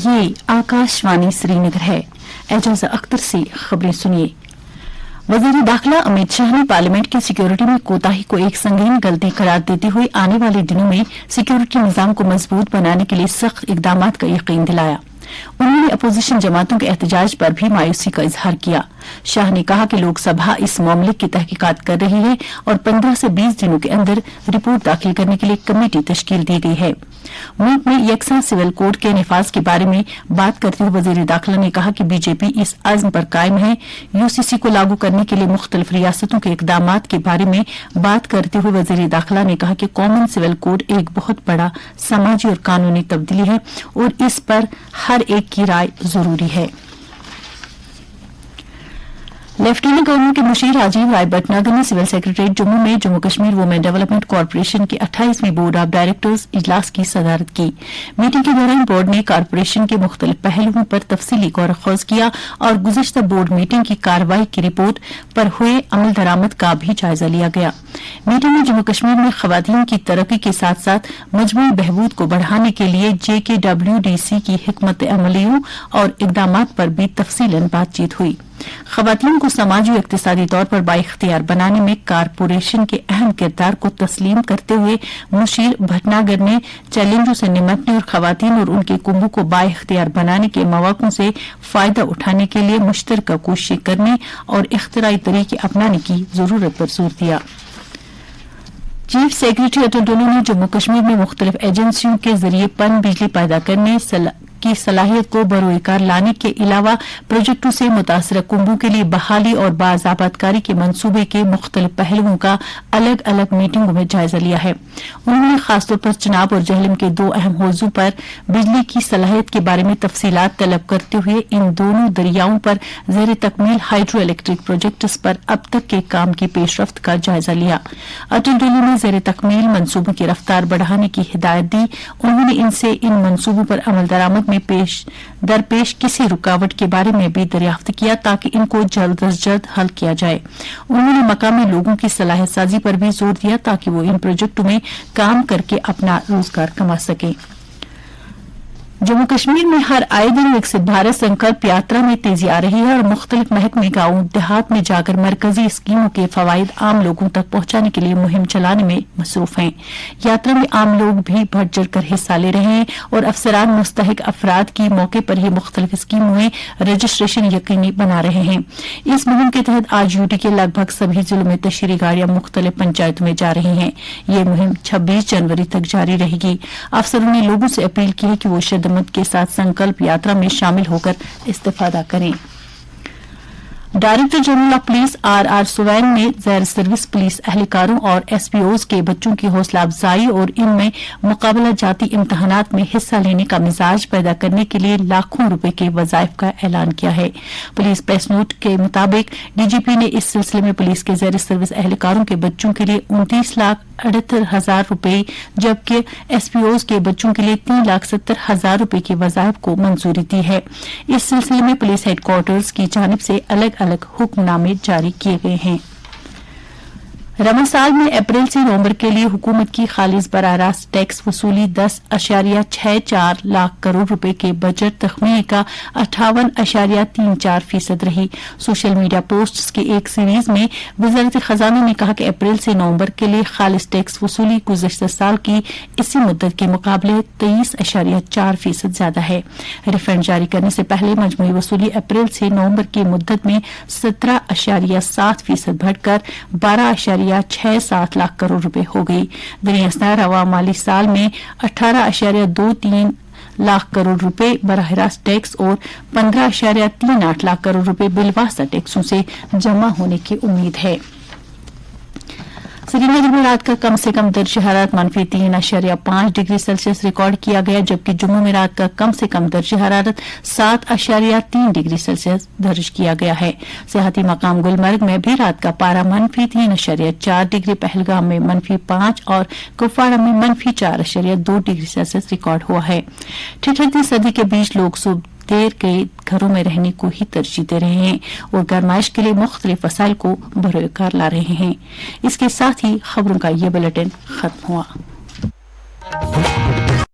ये आकाशवाणी श्रीनगर है। एजाज अख्तर से खबरें सुनिए। वजीर दाखिला अमित शाह ने पार्लियामेंट की सिक्योरिटी में कोताही को एक संगीन गलती करार देते हुए आने वाले दिनों में सिक्योरिटी निजाम को मजबूत बनाने के लिए सख्त इकदाम का यकीन दिलाया। उन्होंने अपोजिशन जमातों के एहतजाज पर भी मायूसी का इजहार किया। शाह ने कहा कि लोकसभा इस मामले की तहकीकात कर रही है और 15 से 20 दिनों के अंदर रिपोर्ट दाखिल करने के लिए कमेटी तश्कील दी गई है। मुल्क में यकसा सिविल कोड के निफाज के बारे में बात करते हुए वजीर दाखिला ने कहा कि बीजेपी इस अज़्म पर कायम है। यूसीसी को लागू करने के लिए मुख्तलिफ रियासतों के इकदाम के बारे में बात करते हुए वजीर दाखिला ने कहा कि कॉमन सिविल कोड एक बहुत बड़ा समाजी और कानूनी तब्दीली है और इस पर हर एक की राय जरूरी है। लेफ्टिनेंट गवर्नर के मुशीर राजीव राय भटनागर ने सिविल सेक्रेटरीट जम्मू में Jammu Kashmir women development corporation के 28वीं बोर्ड ऑफ डायरेक्टर्स इजलास की सदारत की। मीटिंग के दौरान बोर्ड ने कॉरपोरेशन के मुख्तलिफ पहलुओं पर तफसीली गौर खोज किया और गुज़िश्ता बोर्ड मीटिंग की कार्रवाई की रिपोर्ट पर हुए अमल दरामद का भी जायजा लिया गया। मीटिंग में जम्मू कश्मीर में खवातीन की तरक्की के साथ साथ मजमूई बहबूद को बढ़ाने के लिए JKWDC की हिकमत अमलियों और इकदाम पर भी तफसीलन बातचीत हुई। खवातीन को समाजी और इक्तिसादी तौर पर बाइख्तियार बनाने में कॉरपोरेशन के अहम किरदार को तस्लीम करते हुए मुशीर भटनागर ने चैलेंजों से निपटने और खवातीन और उनके कुंबों को बाइख्तियार बनाने के मौक़ों से फायदा उठाने के लिए मुश्तरका कोशिश करने और इख्तिराई तरीके अपनाने की जरूरत पर जोर दिया। चीफ सेक्रेटरी अटल डोलू ने जम्मू कश्मीर में मुख्तलिफ एजेंसियों के जरिए पन बिजली पैदा करने की सलाहियत को बरोकार लाने के अलावा प्रोजेक्टों से मुतासरा कुंबों के लिए बहाली और बाज़ाबतकारी के मंसूबे के मुख्तलिफ पहलुओं का अलग अलग मीटिंगों में जायजा लिया है। उन्होंने खासतौर पर चिनाब और जहलम के दो अहम हौजों पर बिजली की सलाहियत के बारे में तफसीलात तलब करते हुए इन दोनों दरियाओं पर ज़ेर तकमील हाइड्रो इलेक्ट्रिक प्रोजेक्ट्स पर अब तक के काम की पेशरफ्त का जायजा लिया। अटल डोलू ने ज़ेर तकमील मंसूबों की रफ्तार बढ़ाने की हिदायत दी। उन्होंने इनसे इन मंसूबों पर अमल दरामद में दरपेश किसी रुकावट के बारे में भी दरियाफ्त किया ताकि इनको जल्द अज जल्द हल किया जाए। उन्होंने मकामी लोगों की सलाहियत साजी पर भी जोर दिया ताकि वो इन प्रोजेक्टों में काम करके अपना रोजगार कमा सकें। जम्मू कश्मीर में हर आए दिन विकसित भारत संकल्प यात्रा में तेजी आ रही है और मुख्तलिफ महकमे गांव देहात में जाकर मरकजी स्कीमों के फवायद आम लोगों तक पहुंचाने के लिए मुहिम चलाने में मसरूफ हैं। यात्रा में आम लोग भी बढ़ चढ़ कर हिस्सा ले रहे हैं और अफसरान मुस्तहिक अफराद की मौके पर ही मुख्तलिफ स्कीमों में रजिस्ट्रेशन यकीनी बना रहे हैं। इस मुहिम के तहत आज यूटी के लगभग सभी जिलों में तशरीह गाड़ियां मुख्तलिफ पंचायतों में जा रही हैं। ये मुहिम 26 जनवरी तक जारी रहेगी। अफसरों ने लोगों से अपील की है कि वो के साथ संकल्प यात्रा में शामिल होकर इस्तेफादा करें। Director general of police RR सुवैन ने गैर सर्विस पुलिस एहलकारों और SPOs के बच्चों की हौसला अफजाई और इनमें मुकाबला जाती इम्तहानात में हिस्सा लेने का मिजाज पैदा करने के लिए लाखों रुपए के वज़ाइफ का ऐलान किया है। पुलिस प्रेस नोट के मुताबिक DGP ने इस सिलसिले में पुलिस के गैर सर्विस एहलकारों के बच्चों के लिए 29,78,000 रुपए जबकि SPOs के बच्चों के लिए 3,70,000 रुपए के वज़ाइफ को मंजूरी दी है। इस सिलसिले में पुलिस हेडक्वार्टर्स की जानिब से अलग अलग हुक्मनामे जारी किए गए हैं। रमज़ान साल में अप्रैल से नवंबर के लिए हुकूमत की खालिज बराह रास्त टैक्स वसूली 10.64 लाख करोड़ रुपए के बजट तखमीने का 58.34% रही। सोशल मीडिया पोस्ट्स की एक सीरीज में वज़ारत खजाना ने कहा कि अप्रैल से नवंबर के लिए खालिज टैक्स वसूली गुज़श्ता साल की इसी मुद्दत के मुकाबले 23.4% ज्यादा है। रिफंड जारी करने से पहले मजमूई वसूली अप्रैल से नवंबर की मुद्दत में 17.7% बढ़कर 12.67 लाख करोड़ रुपए हो गई। दुनिया रवा माली साल में 18.23 लाख करोड़ रुपए बराह रास्त टैक्स और 15.38 लाख करोड़ रुपए बिलवास्ता टैक्सों से जमा होने की उम्मीद है। श्रीनगर में रात का कम से कम दर्जा हरारत -3.5 डिग्री सेल्सियस रिकॉर्ड किया गया जबकि जम्मू में रात का कम से कम दर्जा हरारत 7.3 डिग्री सेल्सियस दर्ज किया गया है। सियाहती मकाम गुलमर्ग में भी रात का पारा -3.4 डिग्री, पहलगाम में -5 और कुपवाड़ा में -4.2 डिग्री सेल्सियस रिकॉर्ड हुआ है। ठिठुरती सर्दी के बीच लोग सुबह देर के घरों में रहने को ही तरजीह दे रहे हैं और गरमाइश के लिए मुख्तलिफ वसाइल को बरोकार ला रहे हैं। इसके साथ ही खबरों का ये बुलेटिन खत्म हुआ।